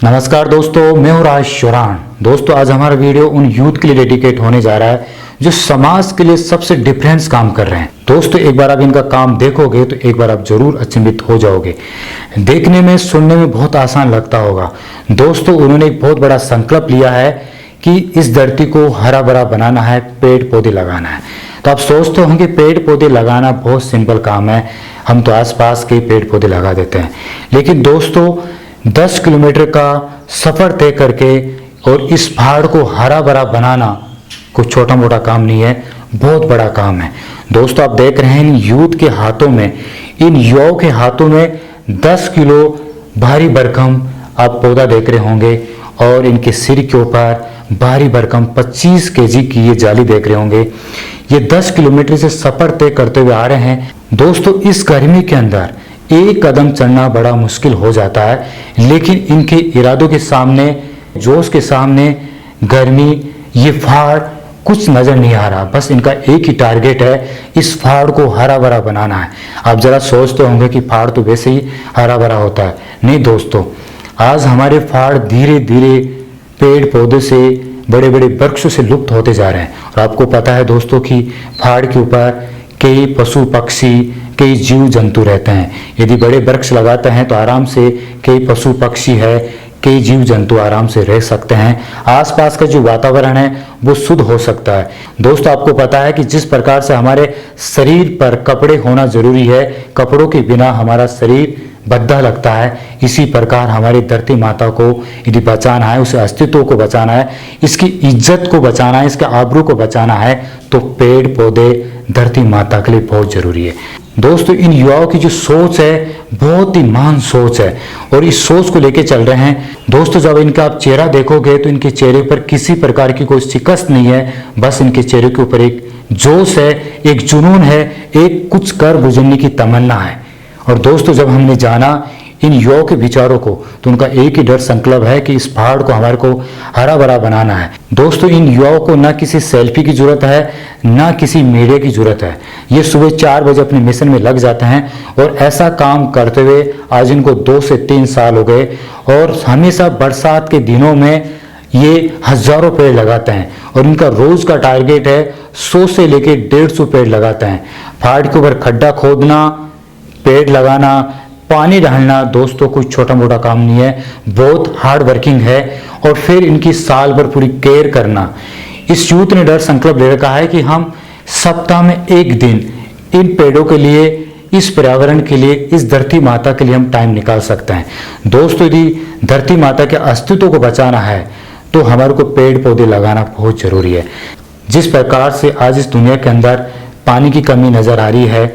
नमस्कार दोस्तों, मैं हूं राज चौरान। दोस्तों, आज हमारा वीडियो उन यूथ के लिए डेडिकेट होने जा रहा है जो समाज के लिए सबसे डिफरेंस काम कर रहे हैं। दोस्तों, एक बार आप इनका काम देखोगे तो एक बार आप जरूर अचंभित हो जाओगे। देखने में, सुनने में बहुत आसान लगता होगा। दोस्तों, उन्होंने एक बहुत बड़ा संकल्प लिया है कि इस धरती को हरा भरा बनाना है, पेड़ पौधे लगाना है। तो आप सोचते होंगे पेड़ पौधे लगाना बहुत सिंपल काम है, हम तो आसपास के पेड़ पौधे लगा देते हैं। लेकिन दोस्तों, 10 किलोमीटर का सफर तय करके और इस पहाड़ को हरा भरा बनाना कोई छोटा मोटा काम नहीं है, बहुत बड़ा काम है। दोस्तों, आप देख रहे हैं इन यूथ के हाथों में, इन युवाओं के हाथों में 10 किलो भारी भरकम आप पौधा देख रहे होंगे और इनके सिर के ऊपर भारी भरकम 25 केजी की ये जाली देख रहे होंगे। ये 10 किलोमीटर से सफर तय करते हुए आ रहे हैं। दोस्तों, इस गर्मी के अंदर एक कदम चलना बड़ा मुश्किल हो जाता है, लेकिन इनके इरादों के सामने, जोश के सामने गर्मी, ये पहाड़ कुछ नजर नहीं आ रहा। बस इनका एक ही टारगेट है, इस पहाड़ को हरा भरा बनाना है। आप जरा सोचते होंगे कि पहाड़ तो वैसे ही हरा भरा होता है। नहीं दोस्तों, आज हमारे पहाड़ धीरे धीरे पेड़ पौधे से, बड़े बड़े वृक्षों से लुप्त होते जा रहे हैं। और आपको पता है दोस्तों कि पहाड़ के ऊपर कई पशु पक्षी, कई जीव जंतु रहते हैं। यदि बड़े वृक्ष लगाते हैं तो आराम से कई पशु पक्षी है, कई जीव जंतु आराम से रह सकते हैं। आसपास का जो वातावरण है वो शुद्ध हो सकता है। दोस्तों, आपको पता है कि जिस प्रकार से हमारे शरीर पर कपड़े होना जरूरी है, कपड़ों के बिना हमारा शरीर भद्दा लगता है, इसी प्रकार हमारी धरती माता को यदि बचाना है, उसे अस्तित्व को बचाना है, इसकी इज्जत को बचाना है, इसके आबरू को बचाना है, तो पेड़ पौधे धरती माता के लिए बहुत जरूरी है। दोस्तों, इन युवाओं की जो सोच है बहुत ही महान सोच है और इस सोच को लेके चल रहे हैं। दोस्तों, जब इनका आप चेहरा देखोगे तो इनके चेहरे पर किसी प्रकार की कोई शिकस्त नहीं है। बस इनके चेहरे के ऊपर एक जोश है, एक जुनून है, एक कुछ कर गुजरने की तमन्ना है। और दोस्तों, जब हमने जाना इन युवाओं के विचारों को तो उनका एक ही डर संकल्प है कि इस पहाड़ को हमारे को हरा भरा बनाना है। दोस्तों, इन युवाओं को ना किसी सेल्फी की जरूरत है, ना किसी मीडिया की जरूरत है। ये सुबह 4 बजे अपने मिशन में लग जाते हैं और ऐसा काम करते हुए आज इनको 2 से 3 साल हो गए। और हमेशा बरसात के दिनों में ये हजारों पेड़ लगाते हैं और इनका रोज का टारगेट है 100 से लेके 150 पेड़ लगाते हैं। पहाड़ के ऊपर खड्डा खोदना, पेड़ लगाना, पानी डालना दोस्तों कुछ छोटा मोटा काम नहीं है, बहुत हार्ड वर्किंग है। और फिर इनकी साल भर पूरी केयर करना। इस यूथ ने डर संकल्प ले रखा है कि हम सप्ताह में एक दिन इन पेड़ों के लिए, इस पर्यावरण के लिए, इस धरती माता के लिए हम टाइम निकाल सकते हैं। दोस्तों, यदि धरती माता के अस्तित्व को बचाना है तो हमारे को पेड़ पौधे लगाना बहुत जरूरी है। जिस प्रकार से आज इस दुनिया के अंदर पानी की कमी नजर आ रही है,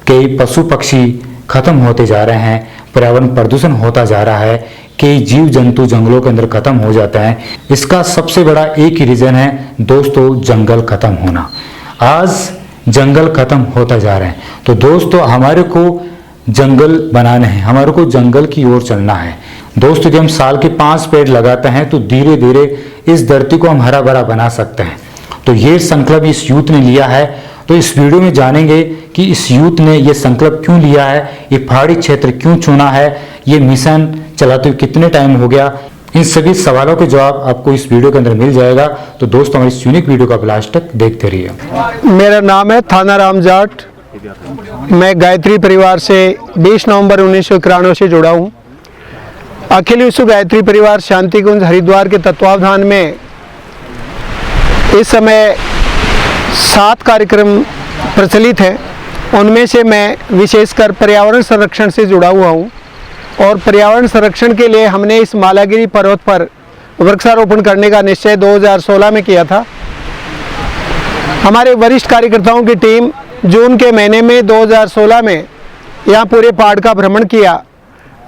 कई पशु पक्षी खत्म होते जा रहे हैं, पर्यावरण प्रदूषण होता जा रहा है, कई जीव जंतु जंगलों के अंदर खत्म हो जाते हैं, इसका सबसे बड़ा एक ही रीजन है दोस्तों, जंगल खत्म होना। आज जंगल खत्म होता जा रहे हैं। तो दोस्तों, हमारे को जंगल बनाने हैं, हमारे को जंगल की ओर चलना है। दोस्तों, जब हम साल के 5 पेड़ लगाते हैं तो धीरे धीरे इस धरती को हम हरा भरा बना सकते हैं। तो ये संकल्प इस यूथ ने लिया है। तो इस वीडियो में जानेंगे कि इस यूथ ने ये संकल्प क्यों लिया है, ये पहाड़ी क्षेत्र क्यों चुना है, ये मिशन चलाते हुए कितने टाइम हो गया। इन सभी सवालों के जवाब आपको इस वीडियो के अंदर मिल जाएगा। तो दोस्तों, हमारी इस यूनिक वीडियो का लास्ट तक देखते रहिए। मेरा नाम है थाना राम जाट। मैं गायत्री परिवार से 20 नवंबर 1991 से जुड़ा हूँ। अखिल विश्व गायत्री परिवार शांति कुंज हरिद्वार के तत्वावधान में इस समय 7 कार्यक्रम प्रचलित हैं। उनमें से मैं विशेषकर पर्यावरण संरक्षण से जुड़ा हुआ हूँ और पर्यावरण संरक्षण के लिए हमने इस मालागिरी पर्वत पर वृक्षारोपण करने का निश्चय 2016 में किया था। हमारे वरिष्ठ कार्यकर्ताओं की टीम जून के महीने में 2016 में यहाँ पूरे पहाड़ का भ्रमण किया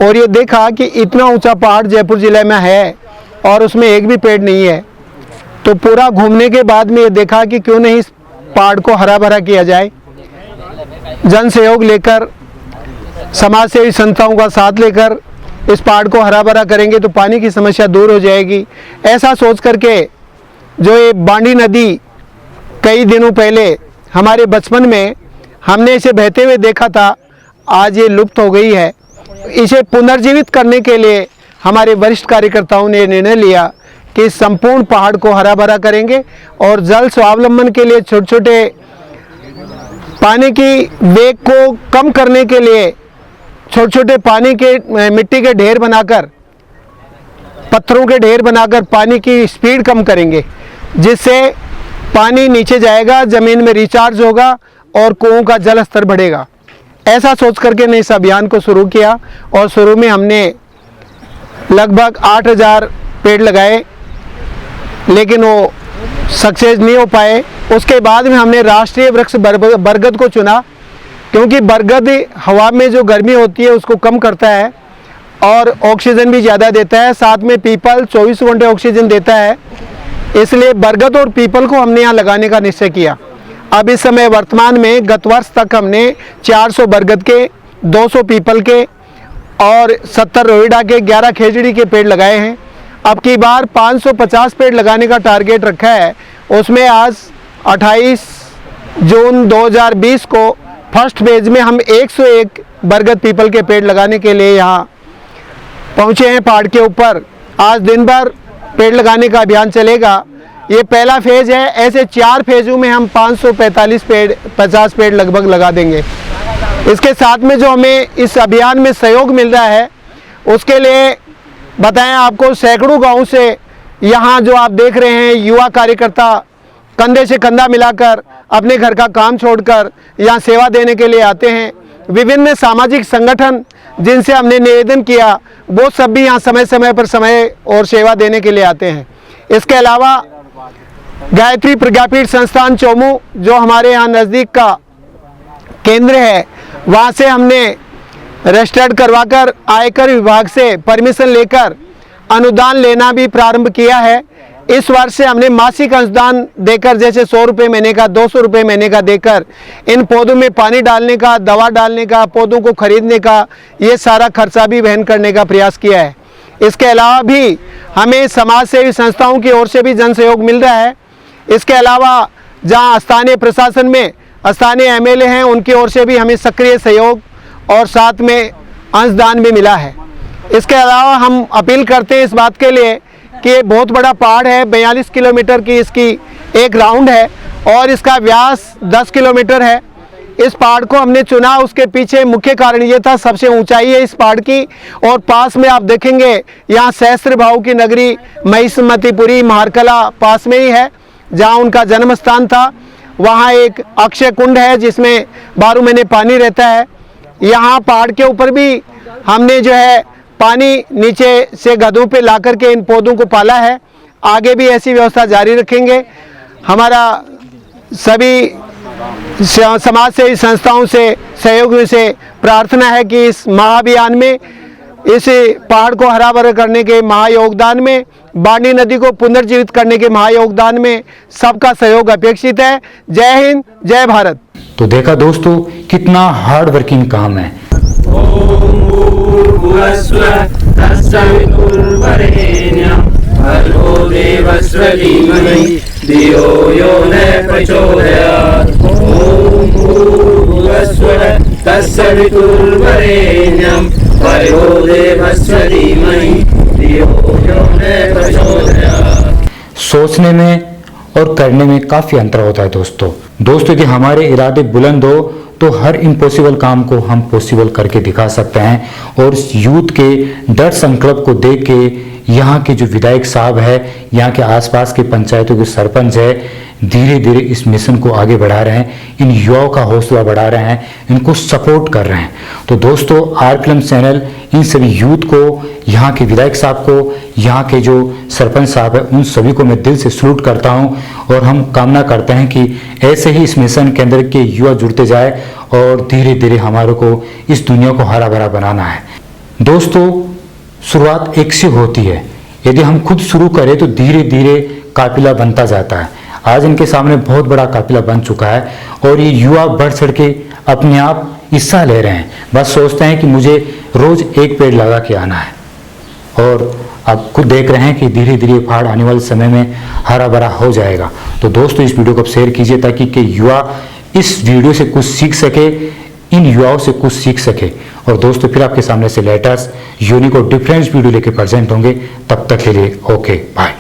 और ये देखा कि इतना ऊंचा पहाड़ जयपुर जिले में है और उसमें एक भी पेड़ नहीं है। तो पूरा घूमने के बाद में ये देखा कि क्यों नहीं इस पहाड़ को हरा भरा किया जाए। जन सहयोग लेकर, समाज सेवी संस्थाओं का साथ लेकर इस पहाड़ को हरा भरा करेंगे तो पानी की समस्या दूर हो जाएगी। ऐसा सोच करके जो ये बांडी नदी कई दिनों पहले हमारे बचपन में हमने इसे बहते हुए देखा था, आज ये लुप्त हो गई है। इसे पुनर्जीवित करने के लिए हमारे वरिष्ठ कार्यकर्ताओं ने निर्णय लिया कि इस संपूर्ण पहाड़ को हरा भरा करेंगे और जल स्वावलंबन के लिए छोटे छोटे पानी की वेग को कम करने के लिए छोटे छोटे पानी के मिट्टी के ढेर बनाकर, पत्थरों के ढेर बनाकर पानी की स्पीड कम करेंगे, जिससे पानी नीचे जाएगा, ज़मीन में रिचार्ज होगा और कुओं का जल स्तर बढ़ेगा। ऐसा सोच करके ने इस अभियान को शुरू किया और शुरू में हमने लगभग 8000 पेड़ लगाए, लेकिन वो सक्सेस नहीं हो पाए। उसके बाद में हमने राष्ट्रीय वृक्ष बरगद को चुना, क्योंकि बरगद हवा में जो गर्मी होती है उसको कम करता है और ऑक्सीजन भी ज़्यादा देता है। साथ में पीपल 24 घंटे ऑक्सीजन देता है, इसलिए बरगद और पीपल को हमने यहाँ लगाने का निश्चय किया। अब इस समय वर्तमान में गत वर्ष तक हमने 400 बरगद के, 200 पीपल के और 70 रोहिड़ा के, 11 खेजड़ी के पेड़ लगाए हैं। अब की बार 550 पेड़ लगाने का टारगेट रखा है। उसमें आज 28 जून 2020 को फर्स्ट फेज में हम 101 बरगद पीपल के पेड़ लगाने के लिए यहाँ पहुँचे हैं पहाड़ के ऊपर। आज दिन भर पेड़ लगाने का अभियान चलेगा। ये पहला फेज है। ऐसे 4 फेजों में हम 545 पेड़, 50 पेड़ लगभग लगा देंगे। इसके साथ में जो हमें इस अभियान में सहयोग मिल रहा है, उसके लिए बताएं आपको, सैकड़ों गाँव से यहाँ जो आप देख रहे हैं युवा कार्यकर्ता कंधे से कंधा मिलाकर अपने घर का काम छोड़कर यहाँ सेवा देने के लिए आते हैं। विभिन्न सामाजिक संगठन जिनसे हमने निवेदन किया, वो सब भी यहाँ समय समय पर समय और सेवा देने के लिए आते हैं। इसके अलावा गायत्री प्रज्ञापीठ संस्थान चोमू, जो हमारे यहाँ नज़दीक का केंद्र है, वहाँ से हमने रजिस्टर्ड करवाकर आयकर विभाग से परमिशन लेकर अनुदान लेना भी प्रारंभ किया है। इस वर्ष से हमने मासिक अनुदान देकर, जैसे 100 रुपये महीने का, 200 रुपये महीने का देकर इन पौधों में पानी डालने का, दवा डालने का, पौधों को खरीदने का, ये सारा खर्चा भी वहन करने का प्रयास किया है। इसके अलावा भी हमें समाज सेवी संस्थाओं की ओर से भी जन सहयोग मिल रहा है। इसके अलावा जहां स्थानीय प्रशासन में स्थानीय एमएलए हैं, उनकी ओर से भी हमें सक्रिय सहयोग और साथ में अंशदान भी मिला है। इसके अलावा हम अपील करते हैं इस बात के लिए कि ये बहुत बड़ा पहाड़ है, 42 किलोमीटर की इसकी एक राउंड है और इसका व्यास 10 किलोमीटर है। इस पहाड़ को हमने चुना, उसके पीछे मुख्य कारण ये था, सबसे ऊंचाई है इस पहाड़ की और पास में आप देखेंगे यहाँ सहस्त्र भाव की नगरी महिष्मतिपुरी महारकला पास में ही है, जहाँ उनका जन्म स्थान था। वहाँ एक अक्षय कुंड है जिसमें 12 महीने पानी रहता है। यहाँ पहाड़ के ऊपर भी हमने जो है पानी नीचे से गधों पे ला करके इन पौधों को पाला है। आगे भी ऐसी व्यवस्था जारी रखेंगे। हमारा सभी समाज सेवी संस्थाओं से सहयोग से प्रार्थना है कि इस महाअभियान में, इस पहाड़ को हरा भरा करने के महायोगदान में, बांडी नदी को पुनर्जीवित करने के महायोगदान में सबका सहयोग अपेक्षित है। जय हिंद, जय भारत। तो देखा दोस्तों, कितना हार्ड वर्किंग काम है। सोचने में और करने में काफी अंतर होता है दोस्तों कि हमारे इरादे बुलंद हो तो हर इम्पॉसिबल काम को हम पॉसिबल करके दिखा सकते हैं। और इस यूथ के दृढ़ संकल्प को देख के यहाँ के जो विधायक साहब है, यहाँ के आसपास के पंचायतों के सरपंच है, धीरे धीरे इस मिशन को आगे बढ़ा रहे हैं, इन युवाओं का हौसला बढ़ा रहे हैं, इनको सपोर्ट कर रहे हैं। तो दोस्तों, आर फिल्म चैनल इन सभी यूथ को, यहाँ के विधायक साहब को, यहाँ के जो सरपंच साहब है, उन सभी को मैं दिल से सलूट करता हूँ। और हम कामना करते हैं कि ऐसे ही इस मिशन के अंदर के युवा जुड़ते जाए और धीरे धीरे हमारे को इस दुनिया को हरा भरा बनाना है। दोस्तों, शुरुआत एक से होती है। यदि हम खुद शुरू करें तो धीरे धीरे काफिला बनता जाता है। आज इनके सामने बहुत बड़ा काफिला बन चुका है और ये युवा बढ़ चढ़ के अपने आप हिस्सा ले रहे हैं। बस सोचते हैं कि मुझे रोज एक पेड़ लगा के आना है। और आप खुद देख रहे हैं कि धीरे धीरे पहाड़ आने वाले समय में हरा भरा हो जाएगा। तो दोस्तों, इस वीडियो को शेयर कीजिए ताकि कि युवा इस वीडियो से कुछ सीख सके, इन युवाओं से कुछ सीख सके। और दोस्तों फिर आपके सामने से लेटेस्ट यूनिक और डिफरेंट वीडियो लेके प्रेजेंट होंगे, तब तक के लिए ओके बाय।